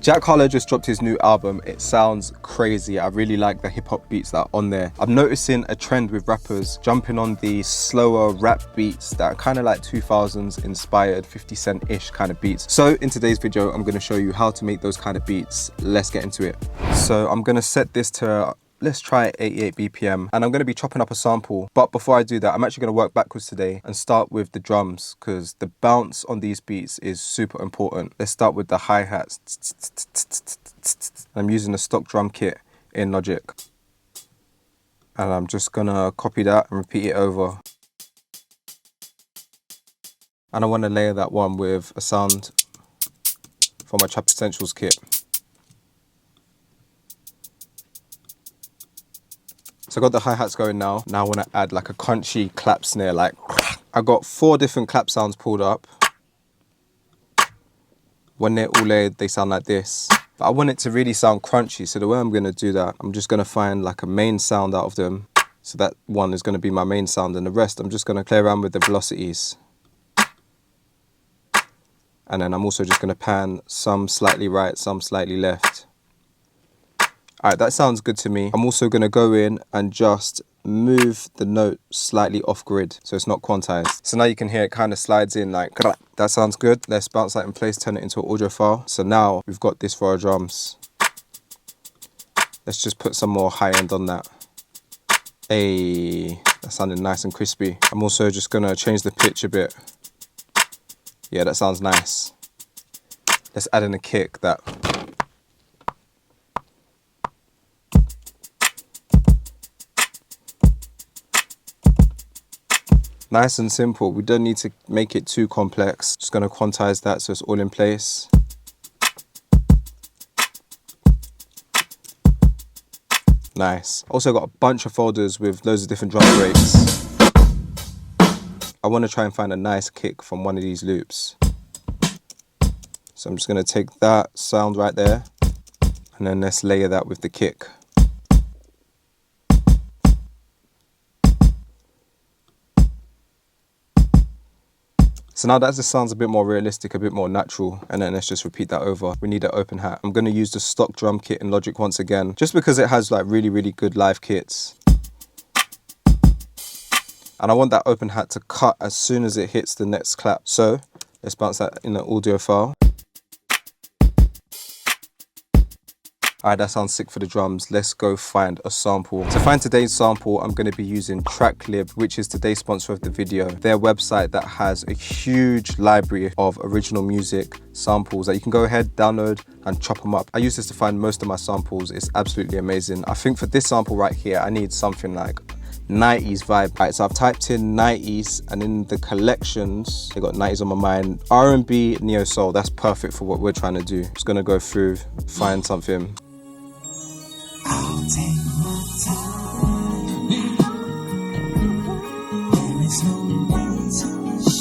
Jack Harlow just dropped his new album. It sounds crazy. I really like the hip hop beats that are on there. I'm noticing a trend with rappers jumping on the slower rap beats that are kind of like 2000s inspired 50 Cent-ish kind of beats. So in today's video, I'm going to show you how to make those kind of beats. Let's get into it. So I'm going to set this to, let's try 88 BPM, and I'm going to be chopping up a sample. But before I do that, I'm actually going to work backwards today and start with the drums, because the bounce on these beats is super important. Let's start with the hi-hats. I'm using a stock drum kit in Logic, and I'm just going to copy that and repeat it over. And I want to layer that one with a sound from my Trap Essentials kit. So I got the hi-hats going now. Now I want to add like a crunchy clap snare, like I got 4 different clap sounds pulled up. When they're all layered, they sound like this. But I want it to really sound crunchy. So the way I'm going to do that, I'm just going to find like a main sound out of them. So that one is going to be my main sound, and the rest I'm just going to play around with the velocities. And then I'm also just going to pan some slightly right, some slightly left. Alright, that sounds good to me. I'm also going to go in and just move the note slightly off grid, so it's not quantized. So now you can hear it kind of slides in like, that sounds good. Let's bounce that in place, turn it into an audio file. So now we've got this for our drums. Let's just put some more high end on that. Hey, that sounded nice and crispy. I'm also just going to change the pitch a bit. Yeah, that sounds nice. Let's add in a kick that... Nice and simple. We don't need to make it too complex. Just going to quantize that so it's all in place. Nice. Also got a bunch of folders with loads of different drum breaks. I want to try and find a nice kick from one of these loops. So I'm just going to take that sound right there, and then let's layer that with the kick. So now that just sounds a bit more realistic, a bit more natural, and then let's just repeat that over. We need an open hat. I'm going to use the stock drum kit in Logic once again, just because it has like really good live kits. And I want that open hat to cut as soon as it hits the next clap. So let's bounce that in an audio file. Alright, that sounds sick for the drums. Let's go find a sample. To find today's sample, I'm going to be using TrackLib, which is today's sponsor of the video. Their website that has a huge library of original music samples that you can go ahead, download, and chop them up. I use this to find most of my samples. It's absolutely amazing. I think for this sample right here, I need something like 90s vibe. Right, so I've typed in 90s, and in the collections, they got 90s on my mind. R&B, neo soul, that's perfect for what we're trying to do. Just gonna go through, find something. I'll take my time. There is no way to rush.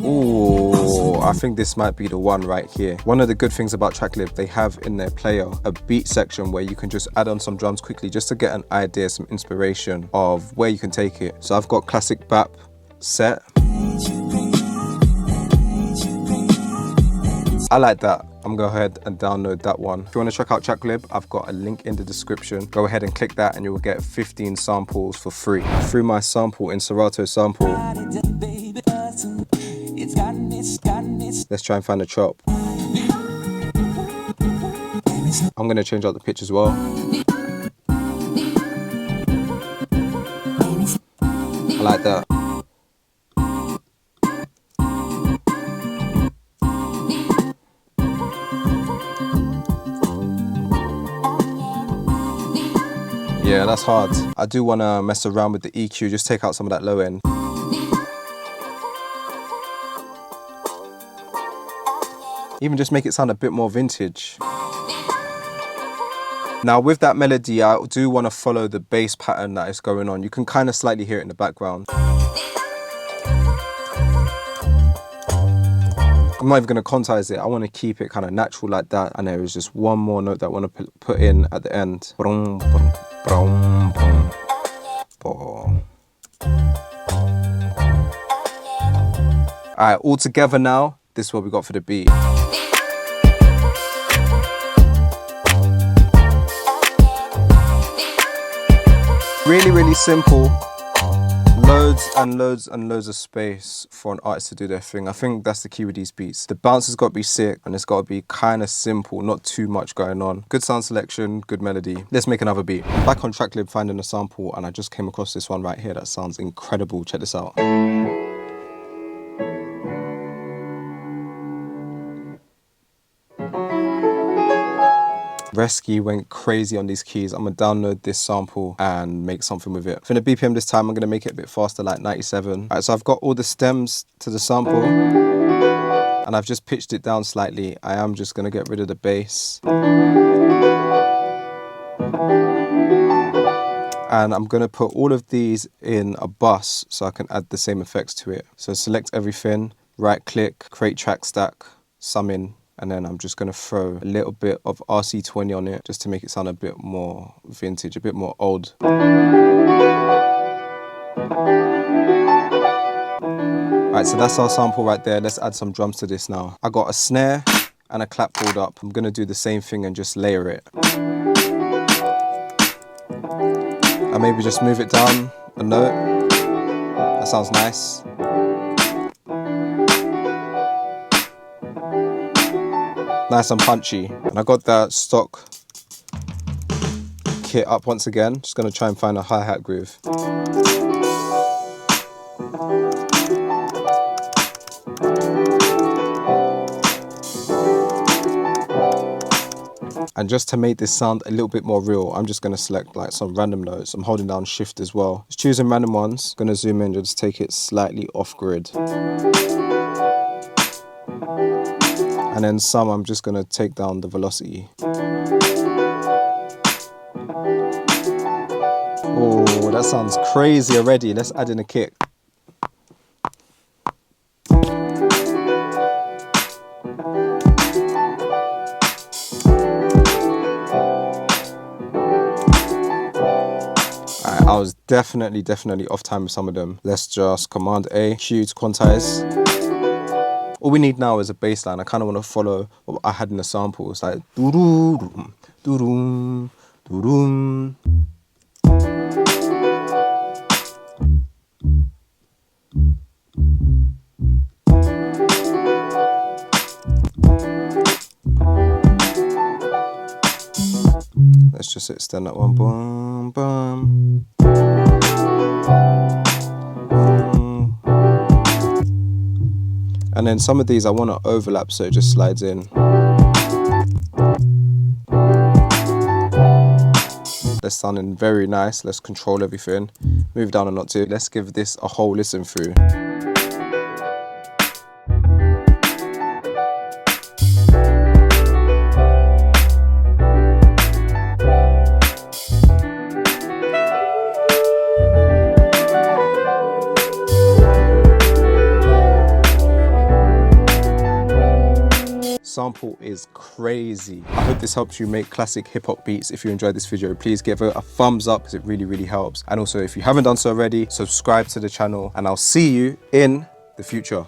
Ooh, I think this might be the one right here. One of the good things about TrackLib, they have in their player a beat section where you can just add on some drums quickly just to get an idea, some inspiration of where you can take it. So I've got classic bap set. I like that. I'm going to go ahead and download that one. If you want to check out TrackLib, I've got a link in the description. Go ahead and click that and you will get 15 samples for free. Through my sample in Serato Sample. Let's try and find a chop. I'm going to change out the pitch as well. I like that. Yeah, that's hard. I do want to mess around with the EQ, just take out some of that low end. Even just make it sound a bit more vintage. Now with that melody, I do want to follow the bass pattern that is going on. You can kind of slightly hear it in the background. I'm not even going to quantize it. I want to keep it kind of natural like that. And there is just one more note that I want to put in at the end. Alright, all together now, this is what we got for the beat. Really, really simple. Loads and loads and loads of space for an artist to do their thing. I think that's the key with these beats. The bounce has got to be sick and it's got to be kind of simple, not too much going on. Good sound selection, good melody. Let's make another beat. I'm back on Tracklib finding a sample and I just came across this one right here that sounds incredible. Check this out. Rescue went crazy on these keys. I'm gonna download this sample and make something with it. For the BPM this time, I'm gonna make it a bit faster, like 97. All right, so I've got all the stems to the sample and I've just pitched it down slightly. I am just gonna get rid of the bass. And I'm gonna put all of these in a bus so I can add the same effects to it. So select everything, right click, create track stack, sum in, and then I'm just gonna throw a little bit of RC20 on it just to make it sound a bit more vintage, a bit more old. Alright, so that's our sample right there. Let's add some drums to this now. I got a snare and a clap pulled up. I'm gonna do the same thing and just layer it. And maybe just move it down a note. That sounds nice. Nice and punchy. And I got that stock kit up once again. Just gonna try and find a hi-hat groove. And just to make this sound a little bit more real, I'm just gonna select like some random notes. I'm holding down shift as well. Just choosing random ones. Gonna zoom in, just take it slightly off grid. And then some, I'm just gonna take down the velocity. Oh, that sounds crazy already. Let's add in a kick. I was definitely off time with some of them. Let's just Command A, Q to quantize. All we need now is a bass line. I kind of want to follow what I had in the sample. It's like doo-doo, doo-doo, doo-doo. Let's just extend that one. Boom, boom. And then some of these I want to overlap so it just slides in. That's sounding very nice. Let's control everything. Move down a notch. Let's give this a whole listen through. Sample is crazy. I hope this helps you make classic hip-hop beats. If you enjoyed this video, please give it a thumbs up because it really helps. And also, if you haven't done so already, subscribe to the channel and I'll see you in the future.